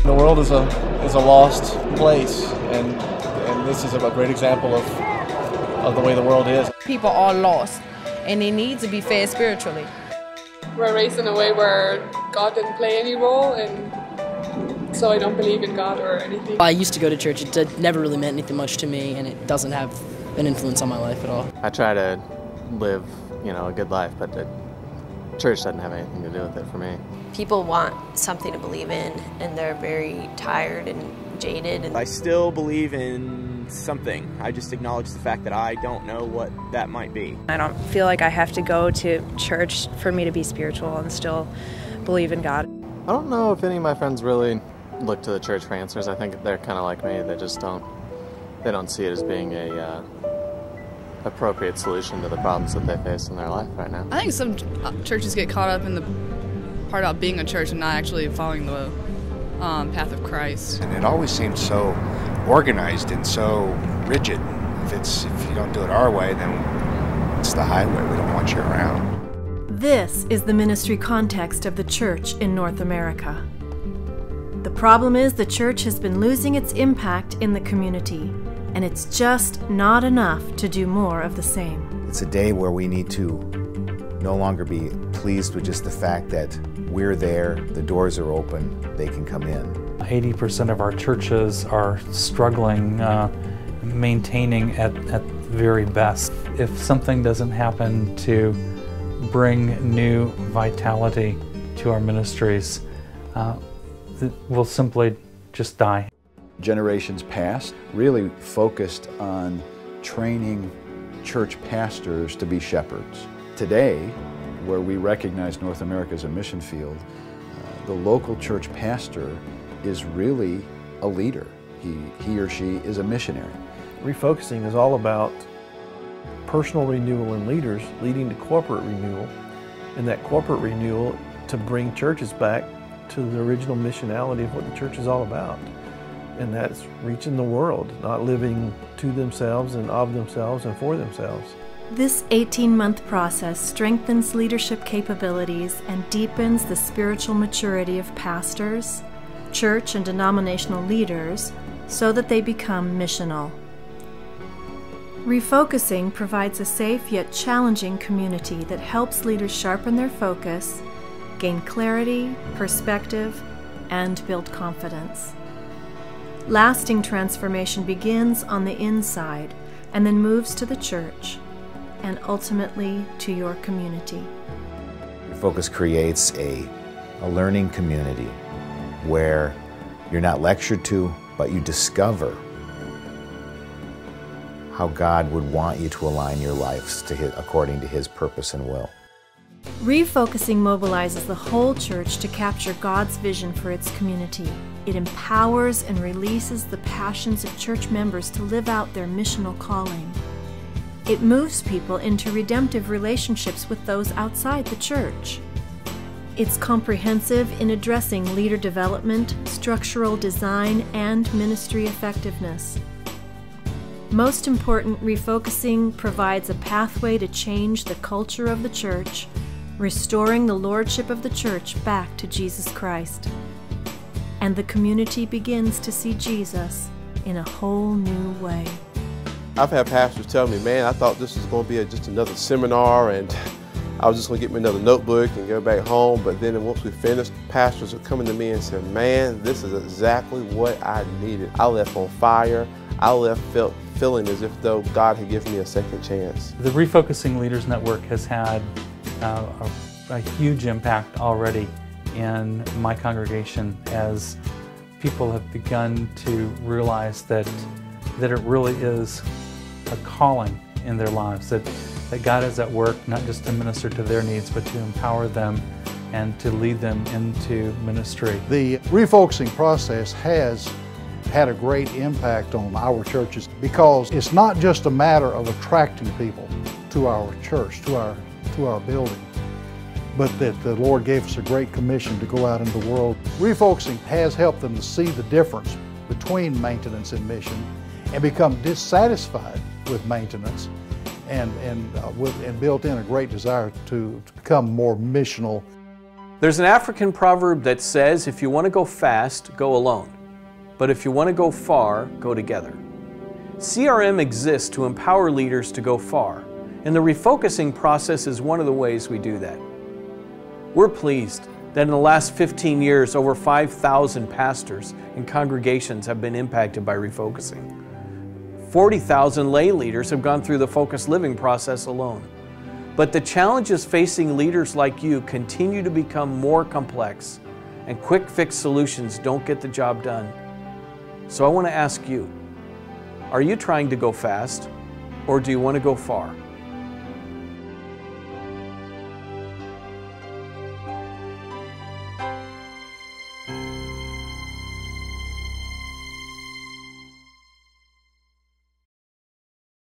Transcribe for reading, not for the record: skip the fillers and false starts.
The world is a lost place, and this is a great example of the way the world is. People are lost, and they need to be fed spiritually. We're raised in a way where God didn't play any role, and so I don't believe in God or anything. I used to go to church. It never really meant anything much to me, and it doesn't have an influence on my life at all. I try to live, a good life, but the church doesn't have anything to do with it for me. People want something to believe in, and they're very tired and jaded. I still believe in something. I just acknowledge the fact that I don't know what that might be. I don't feel like I have to go to church for me to be spiritual and still believe in God. I don't know if any of my friends really look to the church for answers. I think they're kind of like me. They just don't see it as being a appropriate solution to the problems that they face in their life right now. I think some churches get caught up in the part about being a church and not actually following the path of Christ. And it always seems so organized and so rigid. If you don't do it our way, then it's the highway. We don't want you around. This is the ministry context of the church in North America. The problem is the church has been losing its impact in the community, and it's just not enough to do more of the same. It's a day where we need to no longer be pleased with just the fact that we're there, the doors are open, they can come in. 80% of our churches are struggling maintaining at the very best. If something doesn't happen to bring new vitality to our ministries, we'll simply just die. Generations past really focused on training church pastors to be shepherds. Today, where we recognize North America as a mission field, the local church pastor is really a leader. He or she is a missionary. ReFocusing is all about personal renewal in leaders leading to corporate renewal, and that corporate renewal to bring churches back to the original missionality of what the church is all about. And that's reaching the world, not living to themselves and of themselves and for themselves. This 18-month process strengthens leadership capabilities and deepens the spiritual maturity of pastors, church and denominational leaders so that they become missional. ReFocusing provides a safe yet challenging community that helps leaders sharpen their focus, gain clarity, perspective, and build confidence. Lasting transformation begins on the inside and then moves to the church and ultimately to your community. ReFocus creates a learning community where you're not lectured to, but you discover how God would want you to align your lives according to His purpose and will. ReFocusing mobilizes the whole church to capture God's vision for its community. It empowers and releases the passions of church members to live out their missional calling. It moves people into redemptive relationships with those outside the church. It's comprehensive in addressing leader development, structural design, and ministry effectiveness. Most important, ReFocusing provides a pathway to change the culture of the church, restoring the lordship of the church back to Jesus Christ. And the community begins to see Jesus in a whole new way. I've had pastors tell me, man, I thought this was going to be just another seminar and I was just going to get me another notebook and go back home. But then once we finished, pastors are coming to me and saying, man, this is exactly what I needed. I left on fire. I left feeling as if though God had given me a second chance. The ReFocusing Leaders Network has had a huge impact already in my congregation as people have begun to realize that it really is a calling in their lives, that God is at work not just to minister to their needs, but to empower them and to lead them into ministry. The refocusing process has had a great impact on our churches because it's not just a matter of attracting people to our church, to our building, but that the Lord gave us a great commission to go out into the world. Refocusing has helped them to see the difference between maintenance and mission and become dissatisfied with maintenance and built in a great desire to become more missional. There's an African proverb that says, if you want to go fast, go alone. But if you want to go far, go together. CRM exists to empower leaders to go far, and the refocusing process is one of the ways we do that. We're pleased that in the last 15 years, over 5,000 pastors and congregations have been impacted by refocusing. 40,000 lay leaders have gone through the focused living process alone. But the challenges facing leaders like you continue to become more complex, and quick fix solutions don't get the job done. So I want to ask you, are you trying to go fast, or do you want to go far?